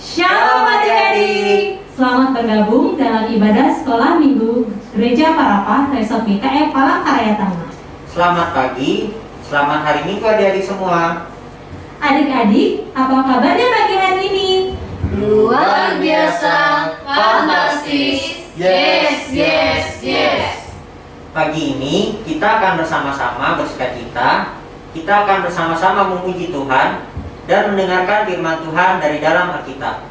Shalom adik-adik, selamat bergabung dalam ibadah sekolah minggu Gereja Parapah Resort GKE Palangkaraya Tengah. Selamat pagi, selamat hari Minggu adik-adik semua. Adik-adik, apa kabarnya pagi hari ini? Luar biasa, fantastis, yes. Pagi ini kita akan bersama-sama bersukacita. Kita akan bersama-sama memuji Tuhan dan mendengarkan firman Tuhan dari dalam Alkitab.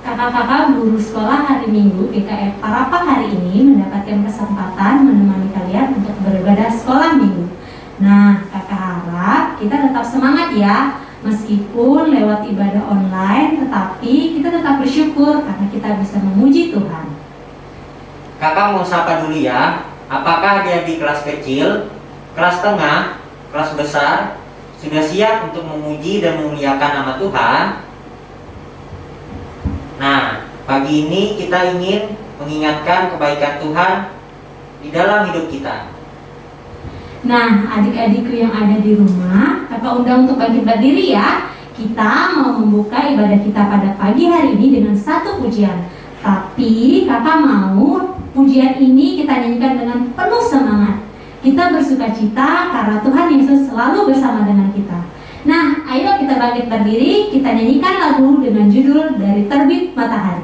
Kakak-kakak guru sekolah hari Minggu GKE Parapah hari ini mendapatkan kesempatan menemani kalian untuk beribadah sekolah minggu. Nah, kakak harap kita tetap semangat ya. Meskipun lewat ibadah online, tetapi kita tetap bersyukur karena kita bisa memuji Tuhan. Kakak mau sapa dulu ya. Apakah dia di kelas kecil, kelas tengah, kelas besar sudah siap untuk memuji dan memuliakan nama Tuhan? Nah, pagi ini kita ingin mengingatkan kebaikan Tuhan di dalam hidup kita. Nah, adik-adikku yang ada di rumah, kakak undang untuk bangkit berdiri ya. Kita mau membuka ibadah kita pada pagi hari ini dengan satu pujian. Tapi kakak mau pujian ini kita nyanyikan dengan penuh semangat. Kita bersukacita karena Tuhan Yesus selalu bersama dengan kita. Nah, ayo kita bangkit berdiri, kita nyanyikan lagu dengan judul Dari Terbit Matahari.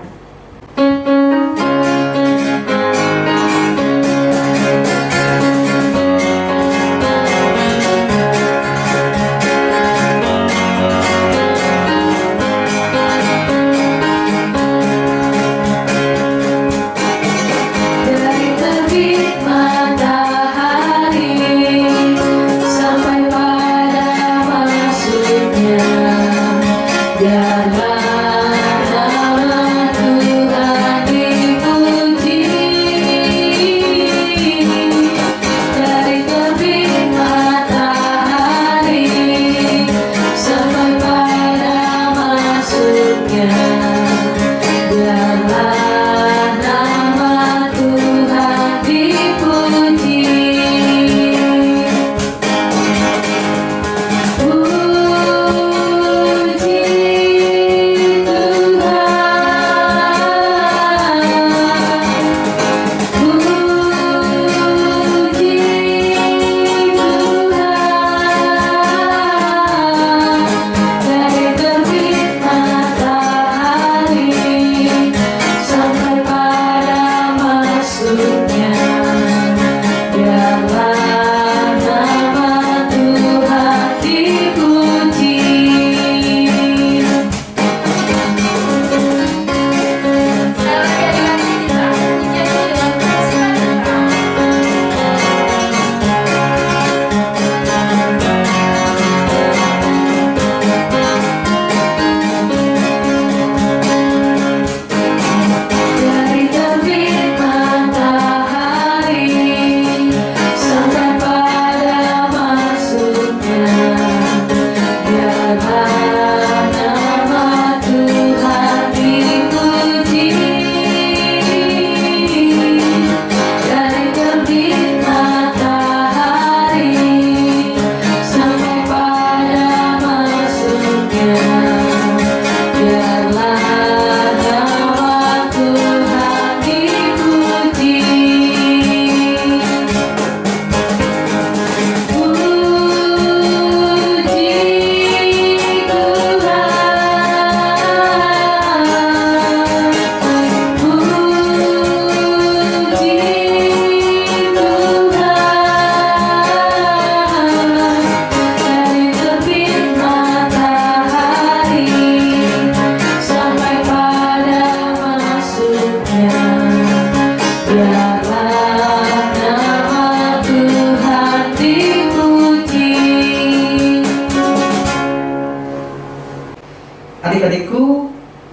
Adik-adikku,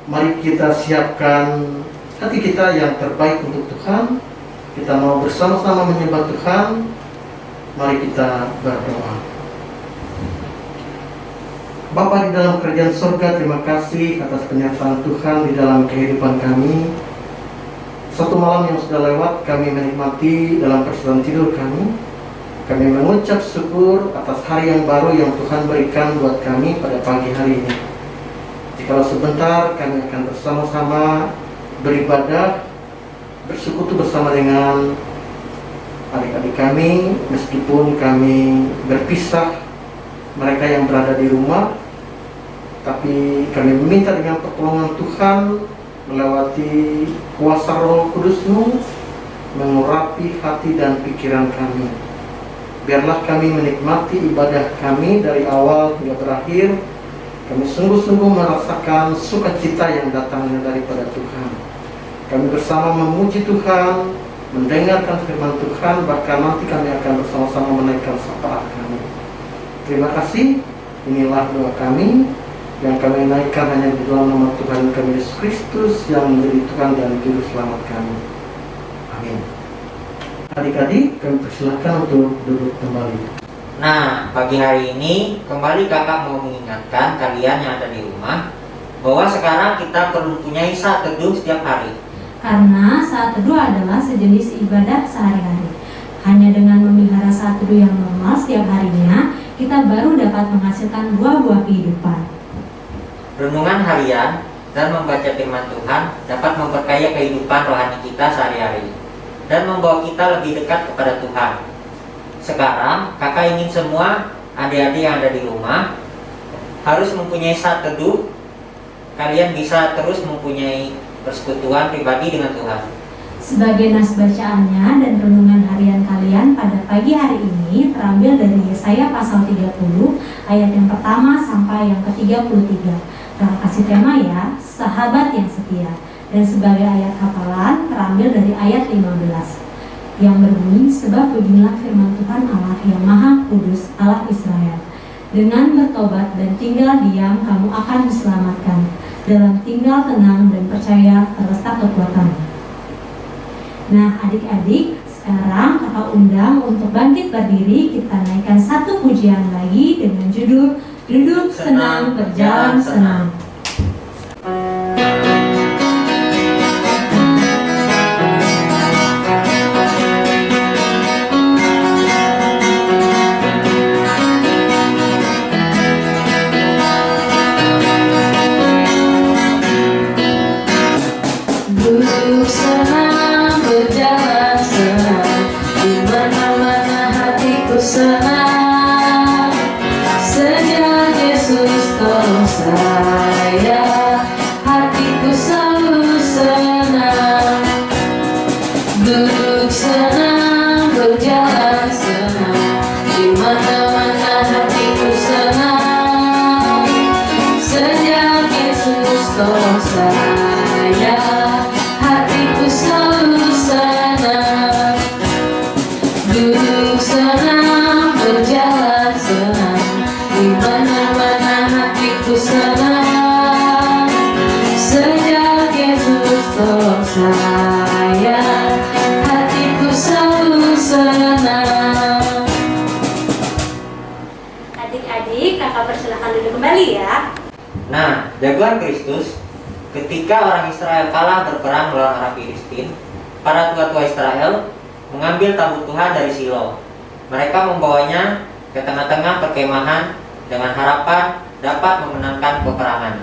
mari kita siapkan hati kita yang terbaik untuk Tuhan. Kita mau bersama-sama menyembah Tuhan. Mari kita berdoa. Bapa di dalam kerajaan surga, terima kasih atas penyertaan Tuhan di dalam kehidupan kami. Satu malam yang sudah lewat, kami menikmati dalam persediaan tidur kami. Kami mengucap syukur atas hari yang baru yang Tuhan berikan buat kami pada pagi hari ini. Jikalau sebentar kami akan bersama-sama beribadah, bersekutu bersama dengan adik-adik kami, meskipun kami berpisah, mereka yang berada di rumah, tapi kami meminta dengan pertolongan Tuhan melewati kuasa Roh Kudus-Mu mengurapi hati dan pikiran kami. Biarlah kami menikmati ibadah kami dari awal hingga berakhir. Kami sungguh-sungguh merasakan sukacita yang datangnya daripada Tuhan. Kami bersama memuji Tuhan, mendengarkan firman Tuhan, bahkan nanti kami akan bersama-sama menaikkan syafaat kami. Terima kasih. Inilah doa kami yang kami naikkan hanya di dalam nama Tuhan kami Yesus Kristus yang menjadi Tuhan dan Juru Selamat kami. Amin. Adik-adik, kami persilahkan untuk duduk kembali. Nah, pagi hari ini kembali kakak mau mengingatkan kalian yang ada di rumah bahwa sekarang kita perlu mempunyai saat teduh setiap hari. Karena saat teduh adalah sejenis ibadah sehari-hari. Hanya dengan memelihara saat teduh yang normal setiap harinya, kita baru dapat menghasilkan buah-buah kehidupan. Renungan harian dan membaca firman Tuhan dapat memperkaya kehidupan rohani kita sehari-hari dan membawa kita lebih dekat kepada Tuhan. Sekarang kakak ingin semua adik-adik yang ada di rumah harus mempunyai saat teduh. Kalian bisa terus mempunyai persekutuan pribadi dengan Tuhan. Sebagai nas bacaannya dan renungan harian kalian pada pagi hari ini terambil dari Yesaya pasal 30 ayat yang pertama sampai yang ke-33. Kakak kasih tema ya, sahabat yang setia. Dan sebagai ayat hafalan terambil dari ayat 15 yang berbunyi, sebab beginilah firman Tuhan Allah yang Maha Kudus, Allah Israel. Dengan bertobat dan tinggal diam kamu akan diselamatkan. Dalam tinggal tenang dan percaya terletak kekuatan. Nah adik-adik, sekarang kakak undang untuk bangkit berdiri. Kita naikkan satu pujian lagi dengan judul Duduk Senang Berjalan Senang. Duduk senang, berjalan senang, di mana-mana hatiku senang. Sejak Yesus tolong saya, hatiku selalu senang. Duduk senang, berjalan senang, di mana-mana hatiku senang. Sejak Yesus tolong saya, hatiku selalu senang. Duduk senang, berjalan senang, di mana-mana hatiku senang. Sejak Yesus tolong saya, hatiku selalu senang. Adik-adik, kakak persilakan duduk kembali ya. Nah, jagoan Kristus, ketika orang Israel kalah berperang melawan orang Filistin, para tua-tua Israel mengambil tabut Tuhan dari Silo. Mereka membawanya ke tengah-tengah perkemahan dengan harapan dapat memenangkan peperangan.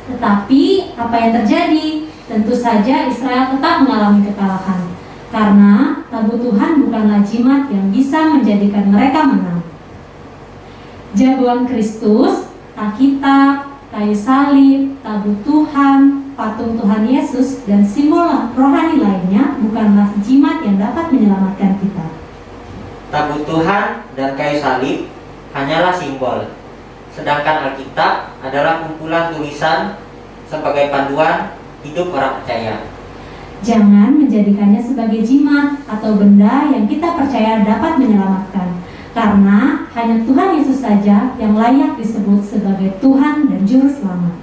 Tetapi apa yang terjadi? Tentu saja Israel tetap mengalami kekalahan. Karena tabut Tuhan bukanlah jimat yang bisa menjadikan mereka menang. Jagoan Kristus, Alkitab, kayu salib, tabut Tuhan, patung Tuhan Yesus, dan simbol rohani lainnya bukanlah jimat yang dapat menyelamatkan kita. Tabut Tuhan dan kayu salib hanyalah simbol, sedangkan Alkitab adalah kumpulan tulisan sebagai panduan hidup orang percaya. Jangan menjadikannya sebagai jimat atau benda yang kita percaya dapat menyelamatkan, karena hanya Tuhan Yesus saja yang layak disebut sebagai Tuhan dan Juru Selamat.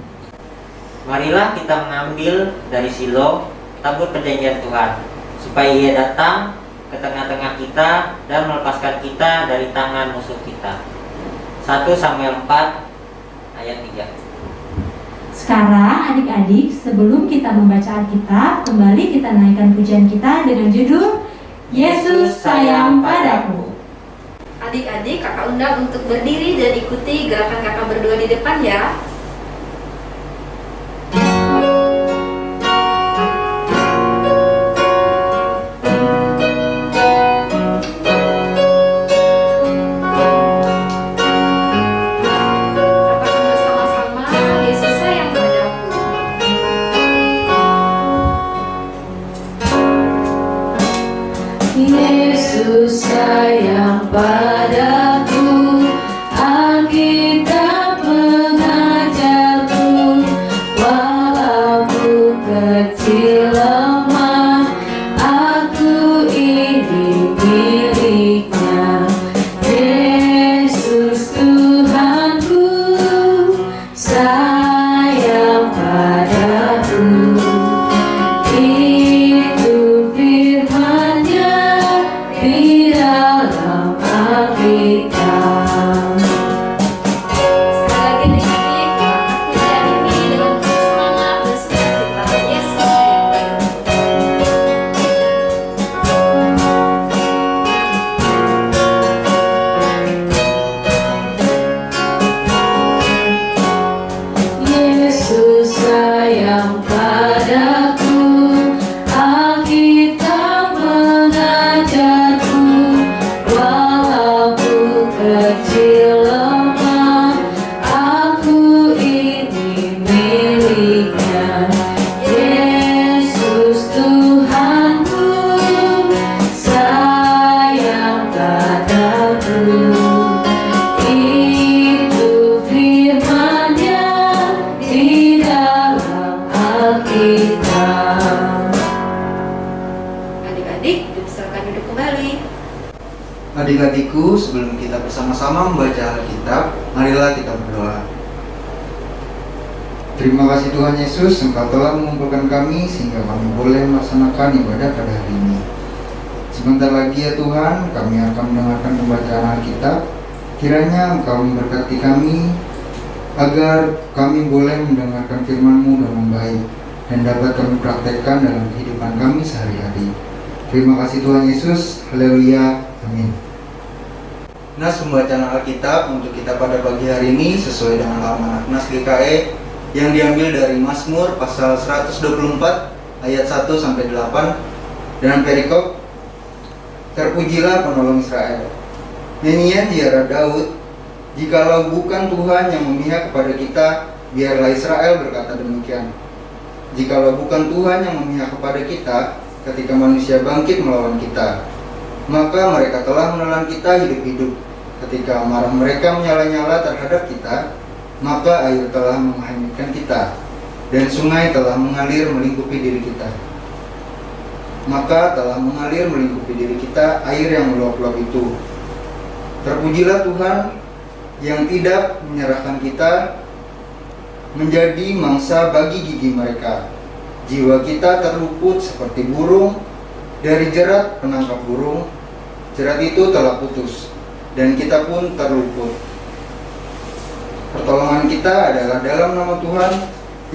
Marilah kita mengambil dari Silo tabut perjanjian Tuhan, supaya Ia datang ke tengah-tengah kita dan melepaskan kita dari tangan musuh kita. 1 Samuel 4 ayat 3. Sekarang adik-adik, sebelum kita membaca Alkitab, kembali kita naikkan pujian kita dengan judul Yesus Sayang Padaku. Adik-adik, kakak undang untuk berdiri dan ikuti gerakan kakak berdua di depan ya. sayang padaku, Alkitab mengajarku, walaupun kecil lemah, aku ini miliknya. Yesus Tuhanku, sayang padaku. Itu firman-Nya di dalam Alkitab. Sekali lagi adik-adik, pujian ini dengan penuh semangat dan sukacita. Yesus yang baik. Yesus sayang padaku, Alkitab mengajarku, walaupun kecil lemah, aku ini miliknya. Yesus Tuhanku, sayang padaku. Itu firman-Nya di dalam Alkitab. Adik-adik, silakan duduk kembali. Adik-adikku, sebelum kita bersama-sama membaca Alkitab, marilah kita berdoa. Terima kasih Tuhan Yesus, Engkau telah mengumpulkan kami sehingga kami boleh melaksanakan ibadah pada hari ini. Sebentar lagi ya Tuhan, kami akan mendengarkan pembacaan Alkitab. Kiranya Engkau memberkati kami agar kami boleh mendengarkan firman-Mu dengan baik dan dapat kami praktekkan dalam kehidupan kami sehari-hari. Terima kasih Tuhan Yesus. Haleluya. Amin. Nas pembacaan Alkitab untuk kita pada pagi hari ini sesuai dengan amanat Nas GKE yang diambil dari Mazmur pasal 124 ayat 1 sampai 8 dan perikop terpujilah penolong Israel. Nyanyian ziarah Daud, jikalau bukan Tuhan yang memihak kepada kita, biarlah Israel berkata demikian. Jikalau bukan Tuhan yang memihak kepada kita ketika manusia bangkit melawan kita, maka mereka telah menelan kita hidup-hidup. Ketika amarah mereka menyala-nyala terhadap kita, maka air telah menghanyutkan kita, dan sungai telah mengalir melingkupi diri kita. Maka telah mengalir melingkupi diri kita air yang meluap-luap itu. Terpujilah Tuhan yang tidak menyerahkan kita menjadi mangsa bagi gigi mereka. Jiwa kita terluput seperti burung dari jerat penangkap burung. Jerat itu telah putus, dan kita pun terluput. Pertolongan kita adalah dalam nama Tuhan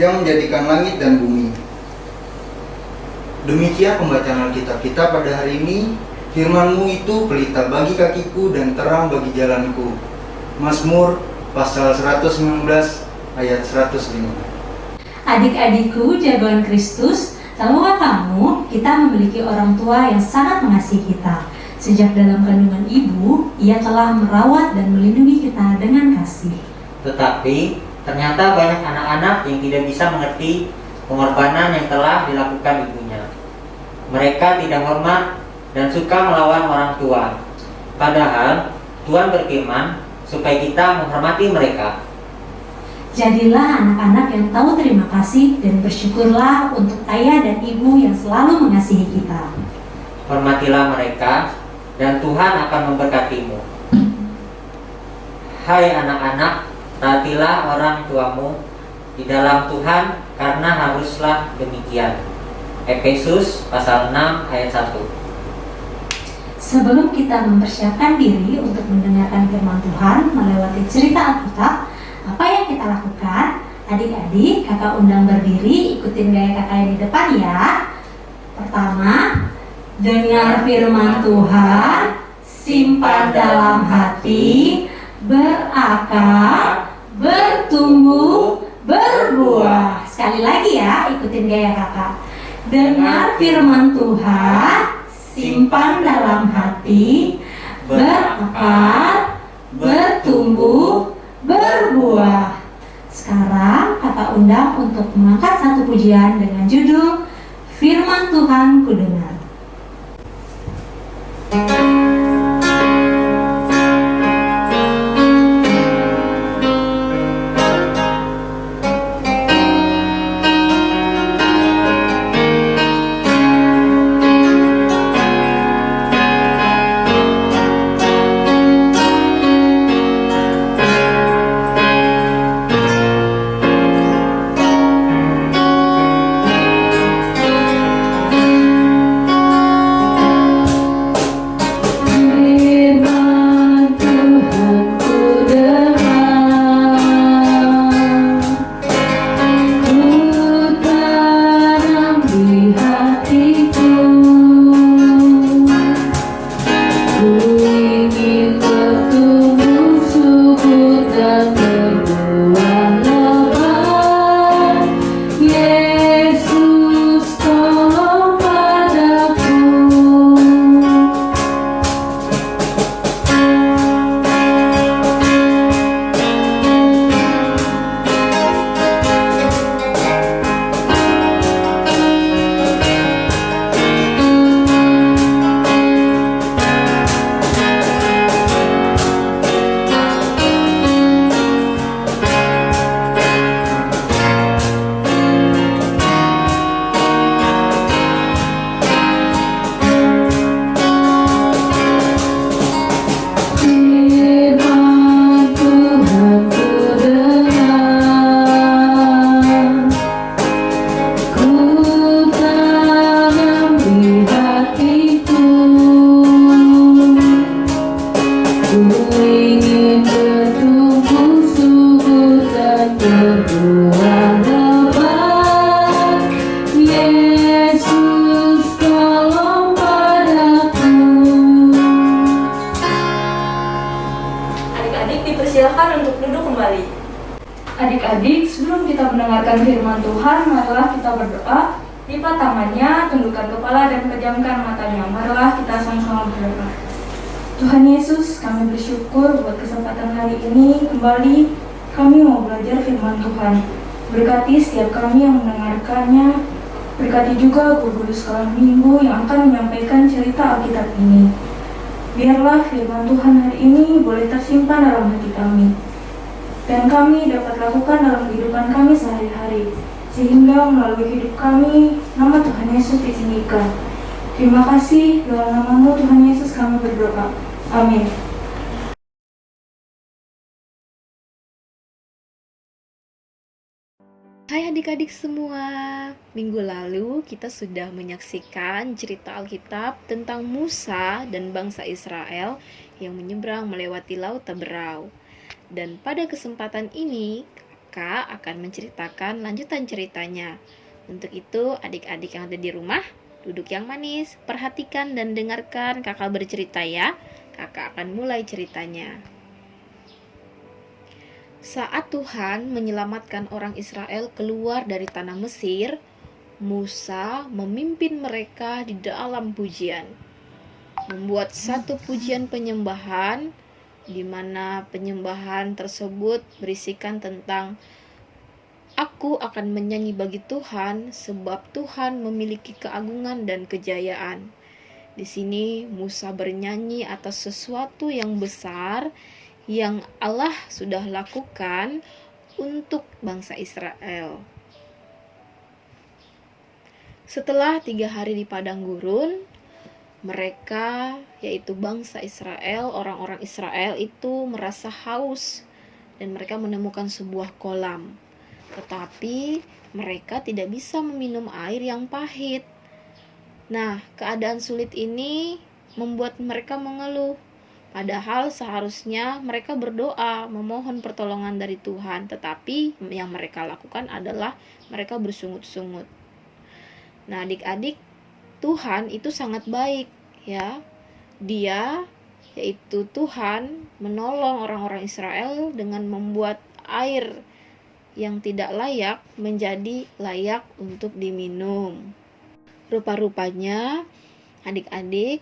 yang menjadikan langit dan bumi. Demikian pembacaan Alkitab kita pada hari ini. Firman-Mu itu pelita bagi kakiku dan terang bagi jalanku. Mazmur pasal 119 ayat 105. Adik-adikku jagoan Kristus, tahukah kamu kita memiliki orang tua yang sangat mengasihi kita. Sejak dalam kandungan ibu, ia telah merawat dan melindungi kita dengan kasih. Tetapi ternyata banyak anak-anak yang tidak bisa mengerti pengorbanan yang telah dilakukan ibunya. Mereka tidak hormat dan suka melawan orang tua. Padahal Tuhan berfirman supaya kita menghormati mereka. Jadilah anak-anak yang tahu terima kasih dan bersyukurlah untuk ayah dan ibu yang selalu mengasihi kita. Hormatilah mereka dan Tuhan akan memberkatimu. Hai anak-anak, taatilah orang tuamu di dalam Tuhan, karena haruslah demikian. Efesus pasal 6 ayat 1. Sebelum kita mempersiapkan diri untuk mendengarkan firman Tuhan melewati cerita Alkitab, apa yang kita lakukan? Adik-adik, kakak undang berdiri, ikutin gaya kakak yang di depan ya. Pertama, dengar firman Tuhan, simpan dalam hati, berakar, bertumbuh, berbuah. Sekali lagi ya, ikutin gaya kakak. Dengar firman Tuhan, simpan dalam hati, berakar, bertumbuh, berbuah. Sekarang kakak undang untuk mengangkat satu pujian dengan judul Firman Tuhan Kudengar. firman Tuhan, marilah kita berdoa. Lipat tangannya, tundukkan kepala dan pejamkan matanya. Marilah kita sama-sama berdoa. Tuhan Yesus, kami bersyukur buat kesempatan hari ini. Kembali kami mau belajar firman Tuhan. Berkati setiap kami yang mendengarkannya. Berkati juga guru sekolah minggu yang akan menyampaikan cerita Alkitab ini. Biarlah firman Tuhan hari ini boleh tersimpan dalam hati kami, dan kami dapat lakukan dalam kehidupan kami sehari-hari, sehingga melalui hidup kami, nama Tuhan Yesus ditinggikan. Terima kasih, dalam nama-Mu Tuhan Yesus kami berdoa. Amin. Hai adik-adik semua, minggu lalu kita sudah menyaksikan cerita Alkitab tentang Musa dan bangsa Israel yang menyeberang melewati Laut Teberau. Dan pada kesempatan ini, kakak akan menceritakan lanjutan ceritanya. Untuk itu, adik-adik yang ada di rumah, duduk yang manis, perhatikan dan dengarkan kakak bercerita ya. Kakak akan mulai ceritanya. Saat Tuhan menyelamatkan orang Israel keluar dari tanah Mesir, Musa memimpin mereka di dalam pujian. Membuat satu pujian penyembahan, di mana penyembahan tersebut berisikan tentang Aku akan menyanyi bagi Tuhan, sebab Tuhan memiliki keagungan dan kejayaan. Di sini Musa bernyanyi atas sesuatu yang besar yang Allah sudah lakukan untuk bangsa Israel. Setelah 3 hari di padang gurun, mereka, yaitu bangsa Israel, orang-orang Israel itu merasa haus dan mereka menemukan sebuah kolam. Tetapi mereka tidak bisa meminum air yang pahit. Nah, keadaan sulit ini membuat mereka mengeluh. Padahal seharusnya mereka berdoa, memohon pertolongan dari Tuhan, tetapi yang mereka lakukan adalah mereka bersungut-sungut. Nah, adik-adik, Tuhan itu sangat baik, ya. Dia, yaitu Tuhan, menolong orang-orang Israel dengan membuat air yang tidak layak menjadi layak untuk diminum. Rupa-rupanya, adik-adik,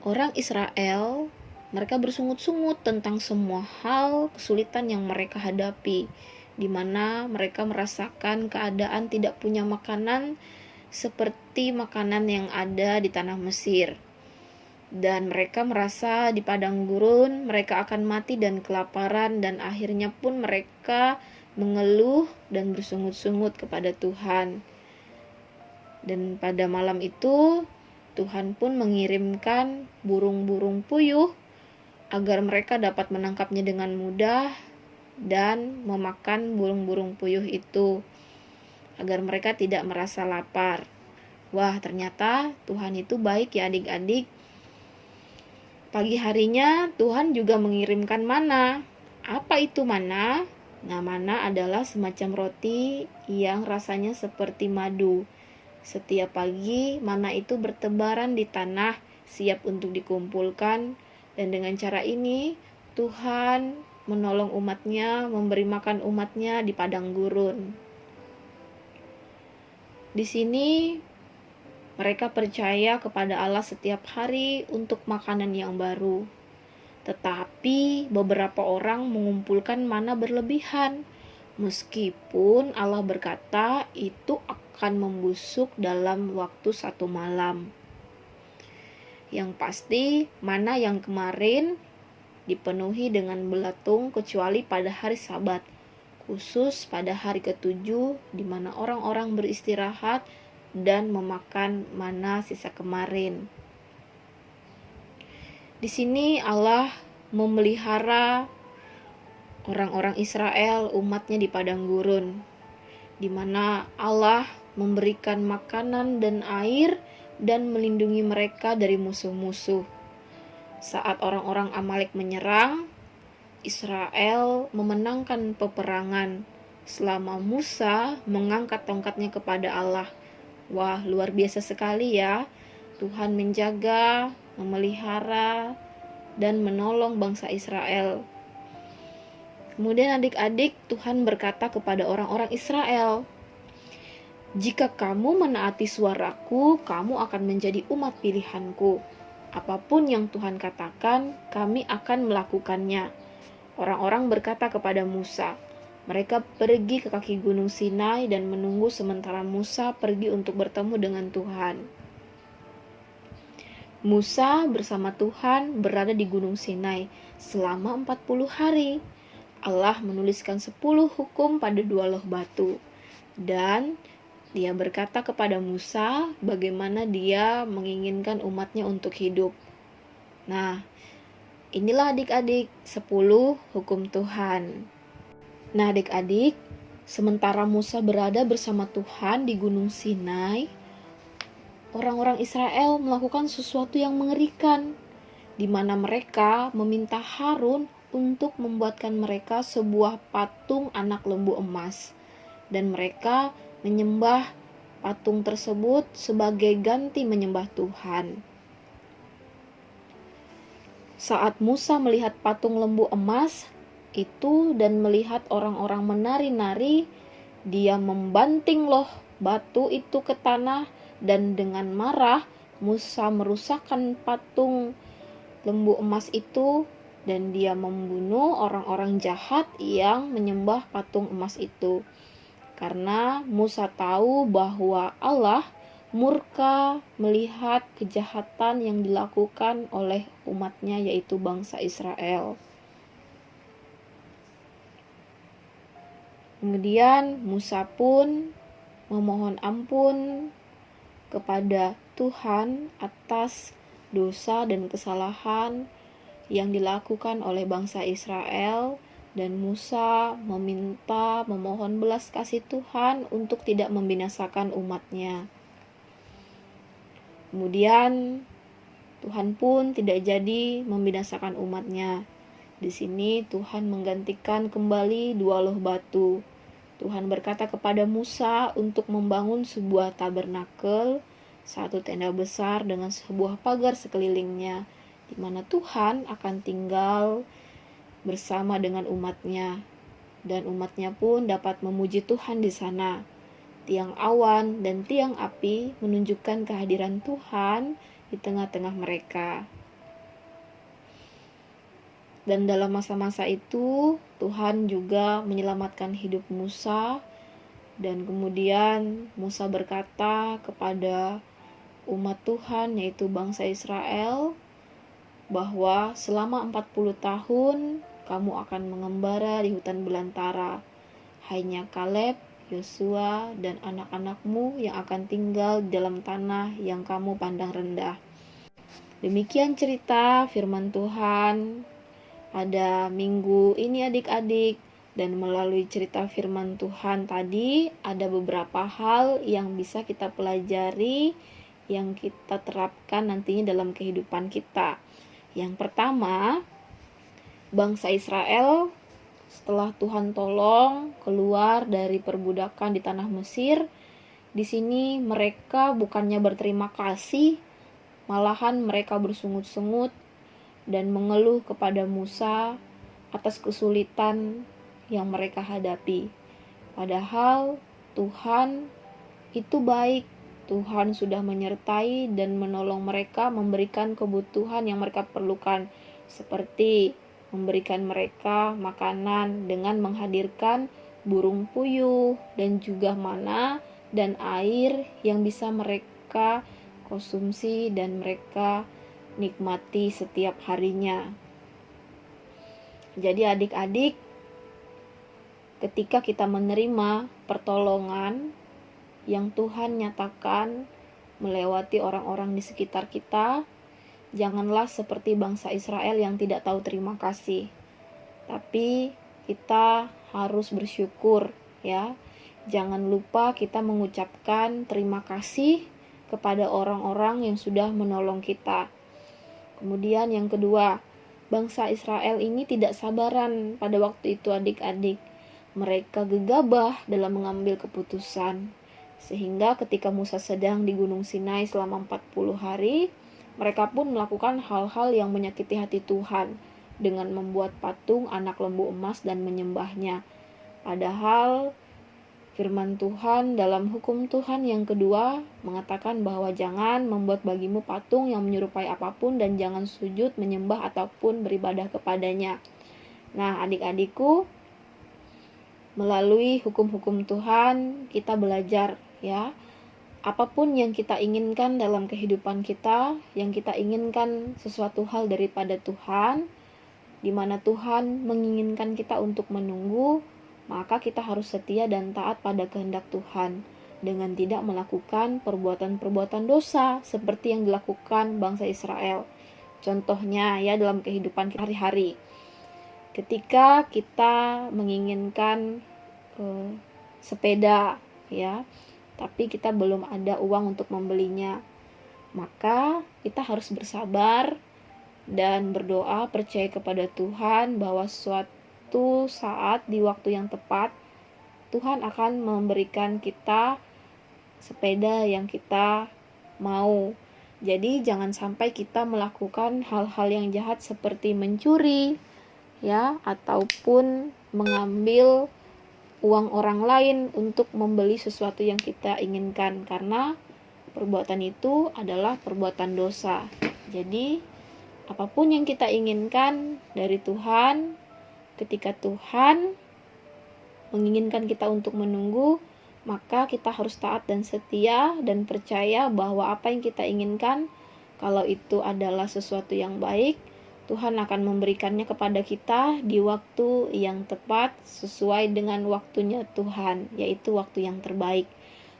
orang Israel mereka bersungut-sungut tentang semua hal kesulitan yang mereka hadapi, di mana mereka merasakan keadaan tidak punya makanan seperti makanan yang ada di tanah Mesir. Dan mereka merasa di padang gurun mereka akan mati dan kelaparan, dan akhirnya pun mereka mengeluh dan bersungut-sungut kepada Tuhan. Dan pada malam itu Tuhan pun mengirimkan burung-burung puyuh agar mereka dapat menangkapnya dengan mudah dan memakan burung-burung puyuh itu, agar mereka tidak merasa lapar. Wah, ternyata Tuhan itu baik ya adik-adik. Pagi harinya Tuhan juga mengirimkan mana. Apa itu mana? Nah, mana adalah semacam roti yang rasanya seperti madu. Setiap pagi mana itu bertebaran di tanah, siap untuk dikumpulkan. Dan dengan cara ini, Tuhan menolong umatnya, memberi makan umatnya di padang gurun. Di sini, mereka percaya kepada Allah setiap hari untuk makanan yang baru. Tetapi beberapa orang mengumpulkan mana berlebihan, meskipun Allah berkata itu akan membusuk dalam waktu 1 malam. Yang pasti, mana yang kemarin dipenuhi dengan belatung kecuali pada hari Sabat, khusus pada hari ke-7 di mana orang-orang beristirahat dan memakan mana sisa kemarin. Di sini Allah memelihara orang-orang Israel, umatnya di padang gurun, di mana Allah memberikan makanan dan air dan melindungi mereka dari musuh-musuh. Saat orang-orang Amalek menyerang, Israel memenangkan peperangan selama Musa mengangkat tongkatnya kepada Allah. Wah, luar biasa sekali ya. Tuhan menjaga, memelihara, dan menolong bangsa Israel. Kemudian adik-adik, Tuhan berkata kepada orang-orang Israel, Jika kamu menaati suaraku, kamu akan menjadi umat pilihanku. Apapun yang Tuhan katakan, kami akan melakukannya. Orang-orang berkata kepada Musa. Mereka pergi ke kaki gunung Sinai dan menunggu sementara Musa pergi untuk bertemu dengan Tuhan. Musa bersama Tuhan berada di gunung Sinai selama 40 hari. Allah menuliskan 10 hukum pada 2 loh batu. Dan dia berkata kepada Musa bagaimana dia menginginkan umatnya untuk hidup. Nah, inilah adik-adik 10 hukum Tuhan. Nah adik-adik, sementara Musa berada bersama Tuhan di gunung Sinai, orang-orang Israel melakukan sesuatu yang mengerikan, di mana mereka meminta Harun untuk membuatkan mereka sebuah patung anak lembu emas. Dan mereka menyembah patung tersebut sebagai ganti menyembah Tuhan. Saat Musa melihat patung lembu emas itu dan melihat orang-orang menari-nari, dia membanting loh batu itu ke tanah, dan dengan marah Musa merusakkan patung lembu emas itu, dan dia membunuh orang-orang jahat yang menyembah patung emas itu. Karena Musa tahu bahwa Allah murka melihat kejahatan yang dilakukan oleh umatnya, yaitu bangsa Israel. Kemudian Musa pun memohon ampun kepada Tuhan atas dosa dan kesalahan yang dilakukan oleh bangsa Israel, dan Musa memohon belas kasih Tuhan untuk tidak membinasakan umatnya. Kemudian Tuhan pun tidak jadi membinasakan umatnya. Di sini Tuhan menggantikan kembali 2 loh batu. Tuhan berkata kepada Musa untuk membangun sebuah tabernakel, 1 tenda besar dengan sebuah pagar sekelilingnya, di mana Tuhan akan tinggal bersama dengan umatnya. Dan umatnya pun dapat memuji Tuhan di sana. Tiang awan dan tiang api menunjukkan kehadiran Tuhan di tengah-tengah mereka. Dan dalam masa-masa itu Tuhan juga menyelamatkan hidup Musa. Dan kemudian Musa berkata kepada umat Tuhan, yaitu bangsa Israel, bahwa selama 40 tahun kamu akan mengembara di hutan belantara. Hanya Kaleb, Yosua, dan anak-anakmu yang akan tinggal di dalam tanah yang kamu pandang rendah. Demikian cerita firman Tuhan pada minggu ini adik-adik. Dan melalui cerita firman Tuhan tadi, ada beberapa hal yang bisa kita pelajari, yang kita terapkan nantinya dalam kehidupan kita. Yang pertama, bangsa Israel setelah Tuhan tolong keluar dari perbudakan di tanah Mesir, di sini mereka bukannya berterima kasih, malahan mereka bersungut-sungut dan mengeluh kepada Musa atas kesulitan yang mereka hadapi. Padahal Tuhan itu baik. Tuhan sudah menyertai dan menolong mereka, memberikan kebutuhan yang mereka perlukan, seperti memberikan mereka makanan dengan menghadirkan burung puyuh dan juga mana dan air yang bisa mereka konsumsi dan mereka nikmati setiap harinya. Jadi adik-adik, ketika kita menerima pertolongan yang Tuhan nyatakan melewati orang-orang di sekitar kita, janganlah seperti bangsa Israel yang tidak tahu terima kasih. Tapi kita harus bersyukur ya. Jangan lupa kita mengucapkan terima kasih kepada orang-orang yang sudah menolong kita. Kemudian yang kedua, bangsa Israel ini tidak sabaran pada waktu itu adik-adik. Mereka gegabah dalam mengambil keputusan. Sehingga ketika Musa sedang di Gunung Sinai selama 40 hari, mereka pun melakukan hal-hal yang menyakiti hati Tuhan dengan membuat patung anak lembu emas dan menyembahnya. Padahal Firman Tuhan dalam hukum Tuhan yang kedua mengatakan bahwa jangan membuat bagimu patung yang menyerupai apapun dan jangan sujud, menyembah ataupun beribadah kepadanya. Nah, adik-adikku, melalui hukum-hukum Tuhan kita belajar ya, apapun yang kita inginkan dalam kehidupan kita, yang kita inginkan sesuatu hal daripada Tuhan, di mana Tuhan menginginkan kita untuk menunggu, maka kita harus setia dan taat pada kehendak Tuhan dengan tidak melakukan perbuatan-perbuatan dosa seperti yang dilakukan bangsa Israel. Contohnya ya dalam kehidupan kita hari-hari. Ketika kita menginginkan sepeda ya, tapi kita belum ada uang untuk membelinya, maka kita harus bersabar dan berdoa, percaya kepada Tuhan bahwa suatu saat di waktu yang tepat Tuhan akan memberikan kita sepeda yang kita mau. Jadi jangan sampai kita melakukan hal-hal yang jahat seperti mencuri ya, ataupun mengambil uang orang lain untuk membeli sesuatu yang kita inginkan, karena perbuatan itu adalah perbuatan dosa. Jadi apapun yang kita inginkan dari Tuhan, ketika Tuhan menginginkan kita untuk menunggu, maka kita harus taat dan setia dan percaya bahwa apa yang kita inginkan, kalau itu adalah sesuatu yang baik, Tuhan akan memberikannya kepada kita di waktu yang tepat sesuai dengan waktunya Tuhan, yaitu waktu yang terbaik.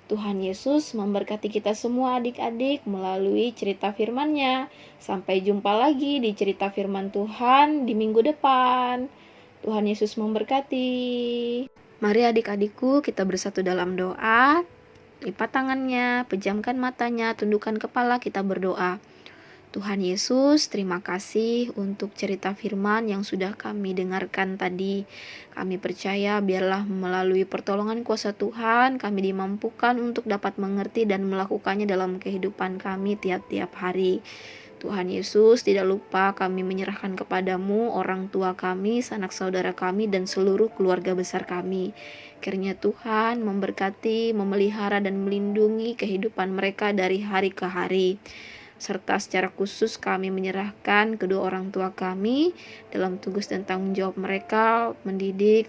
Tuhan Yesus memberkati kita semua adik-adik melalui cerita firman-Nya. Sampai jumpa lagi di cerita firman Tuhan di minggu depan. Tuhan Yesus memberkati. Mari adik-adikku kita bersatu dalam doa. Lipat tangannya, pejamkan matanya, tundukkan kepala, kita berdoa. Tuhan Yesus, terima kasih untuk cerita firman yang sudah kami dengarkan tadi. Kami percaya biarlah melalui pertolongan kuasa Tuhan, kami dimampukan untuk dapat mengerti dan melakukannya dalam kehidupan kami tiap-tiap hari. Tuhan Yesus, tidak lupa kami menyerahkan kepadamu orang tua kami, sanak saudara kami, dan seluruh keluarga besar kami. Kiranya Tuhan memberkati, memelihara, dan melindungi kehidupan mereka dari hari ke hari. Serta secara khusus kami menyerahkan kedua orang tua kami dalam tugas dan tanggung jawab mereka mendidik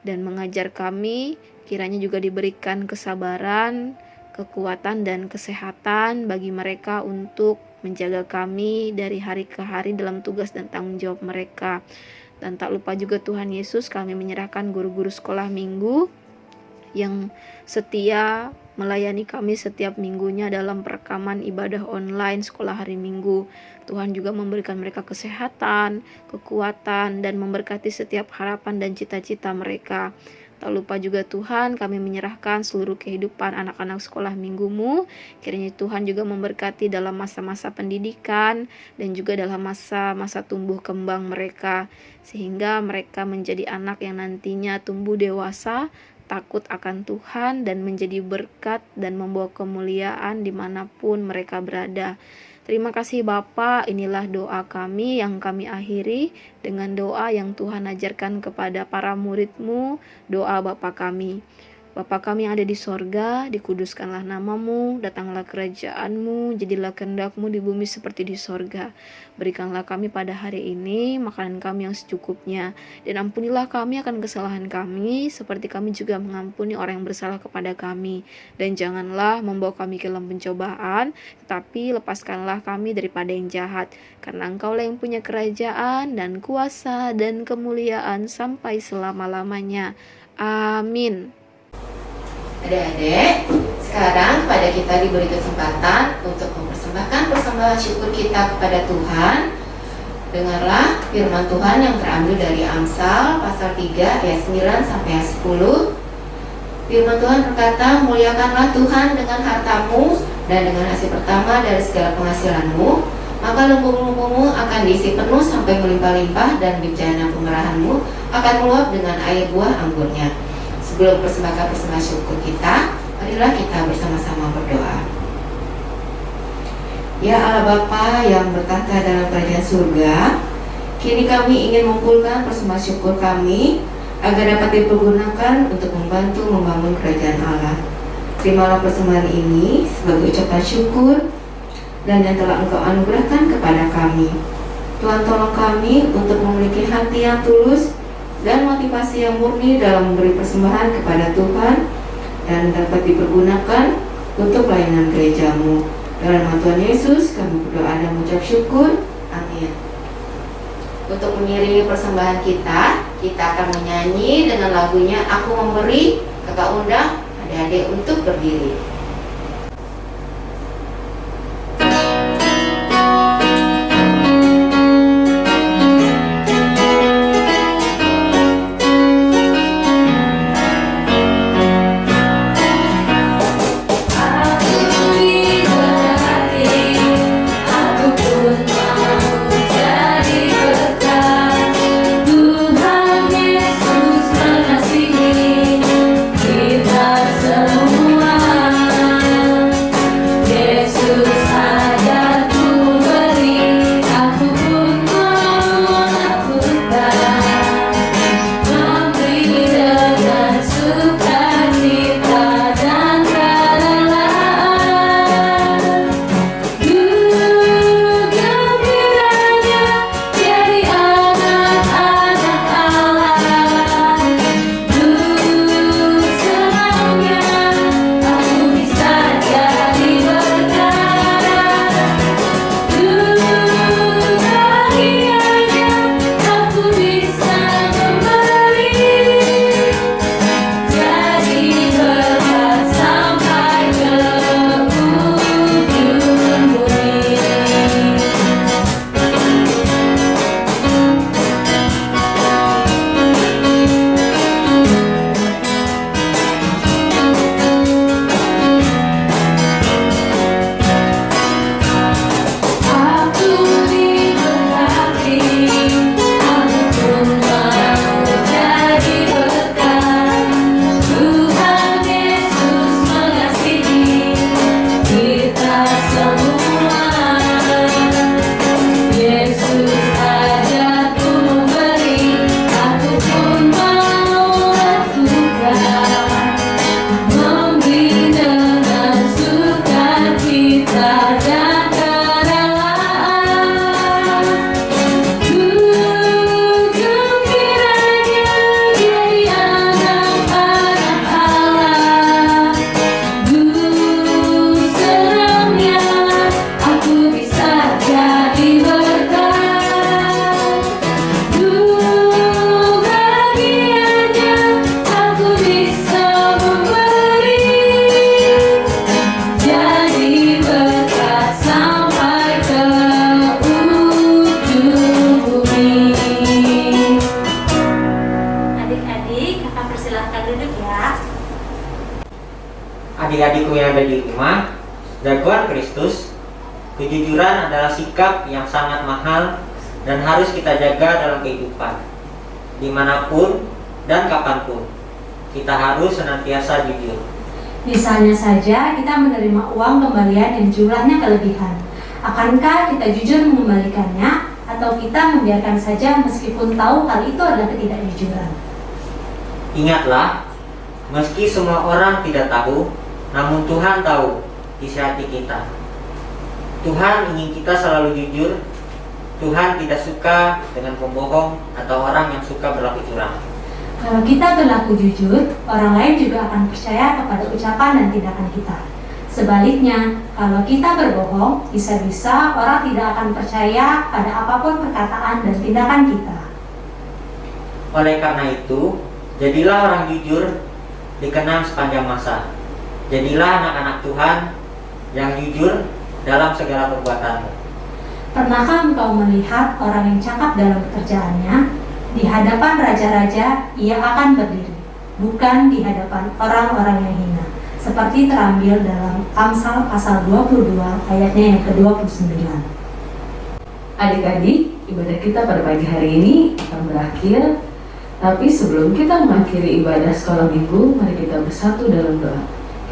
dan mengajar kami. Kiranya juga diberikan kesabaran, kekuatan, dan kesehatan bagi mereka untuk menjaga kami dari hari ke hari dalam tugas dan tanggung jawab mereka. Dan tak lupa juga Tuhan Yesus, kami menyerahkan guru-guru sekolah minggu yang setia melayani kami setiap minggunya dalam perekaman ibadah online sekolah hari Minggu. Tuhan juga memberikan mereka kesehatan, kekuatan, dan memberkati setiap harapan dan cita-cita mereka. Tak lupa juga Tuhan, kami menyerahkan seluruh kehidupan anak-anak sekolah minggu-Mu. Kiranya Tuhan juga memberkati dalam masa-masa pendidikan dan juga dalam masa-masa tumbuh kembang mereka, sehingga mereka menjadi anak yang nantinya tumbuh dewasa, takut akan Tuhan, dan menjadi berkat dan membawa kemuliaan dimanapun mereka berada. Terima kasih Bapa, inilah doa kami yang kami akhiri dengan doa yang Tuhan ajarkan kepada para murid-Mu, doa Bapa kami. Bapa kami yang ada di sorga, dikuduskanlah namamu, datanglah kerajaan-Mu, jadilah kehendak-Mu di bumi seperti di sorga. Berikanlah kami pada hari ini makanan kami yang secukupnya, dan ampunilah kami akan kesalahan kami, seperti kami juga mengampuni orang yang bersalah kepada kami. Dan janganlah membawa kami ke dalam pencobaan, tetapi lepaskanlah kami daripada yang jahat, karena Engkaulah yang punya kerajaan dan kuasa dan kemuliaan sampai selama-lamanya. Amin. Adik-adik, sekarang kepada kita diberi kesempatan untuk mempersembahkan persembahan syukur kita kepada Tuhan. Dengarlah firman Tuhan yang terambil dari Amsal pasal 3 ayat 9 sampai ayat 10. Firman Tuhan berkata, muliakanlah Tuhan dengan hartamu dan dengan hasil pertama dari segala penghasilanmu, maka lumbung-lumbungmu akan diisi penuh sampai melimpah-limpah, dan bencana pemerahanmu akan meluap dengan air buah anggurnya. Sebelum persembahan syukur kita, marilah kita bersama-sama berdoa. Ya Allah Bapa yang bertahta dalam kerajaan surga, kini kami ingin mengumpulkan persembahan syukur kami agar dapat dipergunakan untuk membantu membangun kerajaan Allah. Terimalah persembahan ini sebagai ucapan syukur dan yang telah Engkau anugerahkan kepada kami. Tuhan, tolong kami untuk memiliki hati yang tulus dan motivasi yang murni dalam memberi persembahan kepada Tuhan dan dapat dipergunakan untuk pelayanan gereja-Mu. Dalam nama Tuhan Yesus kami berdoa dan mengucap syukur. Amin. Untuk mengiringi persembahan kita akan menyanyi dengan lagunya Aku Memberi. Kakak undang adik-adik untuk berdiri. Adik-adikku yang ada di rumah, jagoan Kristus, kejujuran adalah sikap yang sangat mahal dan harus kita jaga dalam kehidupan. Dimanapun dan kapanpun, kita harus senantiasa jujur. Misalnya saja kita menerima uang kembalian yang jumlahnya kelebihan. Akankah kita jujur mengembalikannya atau kita membiarkan saja meskipun tahu hal itu adalah ketidakjujuran? Ingatlah, meski semua orang tidak tahu, namun Tuhan tahu isi hati kita. Tuhan ingin kita selalu jujur. Tuhan tidak suka dengan pembohong atau orang yang suka berlaku curang. Kalau kita berlaku jujur, orang lain juga akan percaya kepada ucapan dan tindakan kita. Sebaliknya, kalau kita berbohong, bisa-bisa orang tidak akan percaya pada apapun perkataan dan tindakan kita. Oleh karena itu, jadilah orang jujur, dikenang sepanjang masa. Jadilah anak-anak Tuhan yang jujur dalam segala perbuatanmu. Pernahkah engkau melihat orang yang cakap dalam pekerjaannya? Di hadapan raja-raja ia akan berdiri, bukan di hadapan orang-orang yang hina. Seperti terambil dalam Amsal pasal 22 ayatnya yang ke-29. Adik-adik, ibadah kita pada pagi hari ini akan berakhir. Tapi sebelum kita mengakhiri ibadah sekolah minggu, mari kita bersatu dalam doa.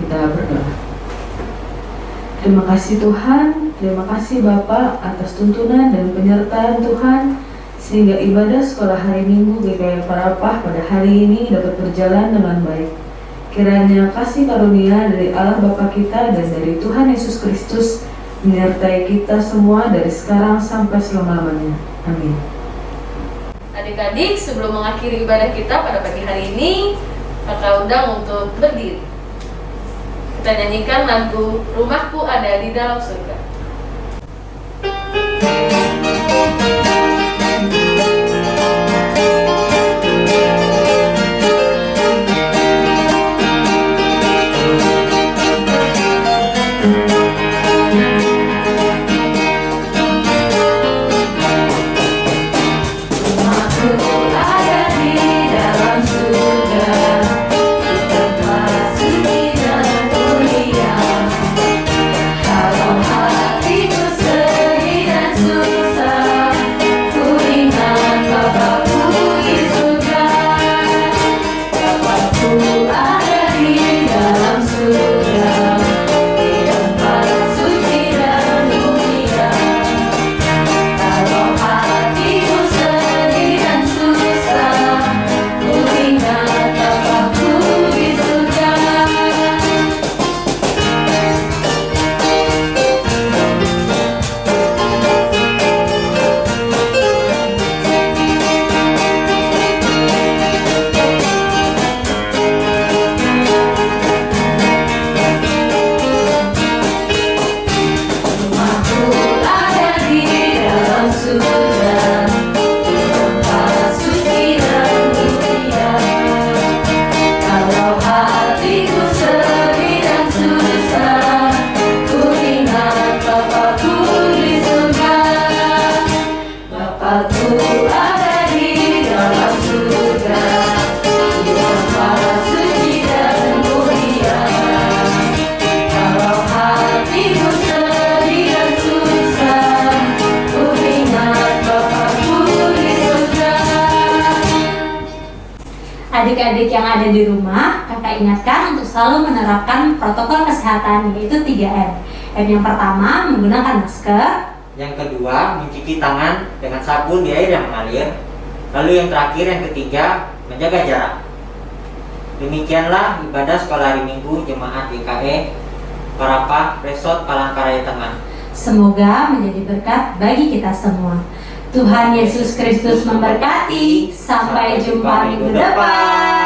Kita berdoa. Terima kasih Tuhan, terima kasih Bapa atas tuntunan dan penyertaan Tuhan, sehingga ibadah sekolah hari Minggu GKI Parapah pada hari ini dapat berjalan dengan baik. Kiranya kasih karunia dari Allah Bapa kita dan dari Tuhan Yesus Kristus menyertai kita semua dari sekarang sampai selama-lamanya. Amin. Adik-adik, sebelum mengakhiri ibadah kita pada pagi hari ini, kakak undang untuk berdiri. Kita nyanyikan lagu Rumahku Ada di Dalam Surga. Adik-adik yang ada di rumah, kakak ingatkan untuk selalu menerapkan protokol kesehatan, yaitu 3M. M yang pertama, menggunakan masker. Yang kedua, mencuci tangan dengan sabun di air yang mengalir. Lalu yang terakhir, yang ketiga, menjaga jarak. Demikianlah ibadah sekolah hari Minggu Jemaat GKI Parapah Resort Palangkaraya Tengah. Semoga menjadi berkat bagi kita semua. Tuhan Yesus Kristus memberkati. Sampai jumpa minggu depan.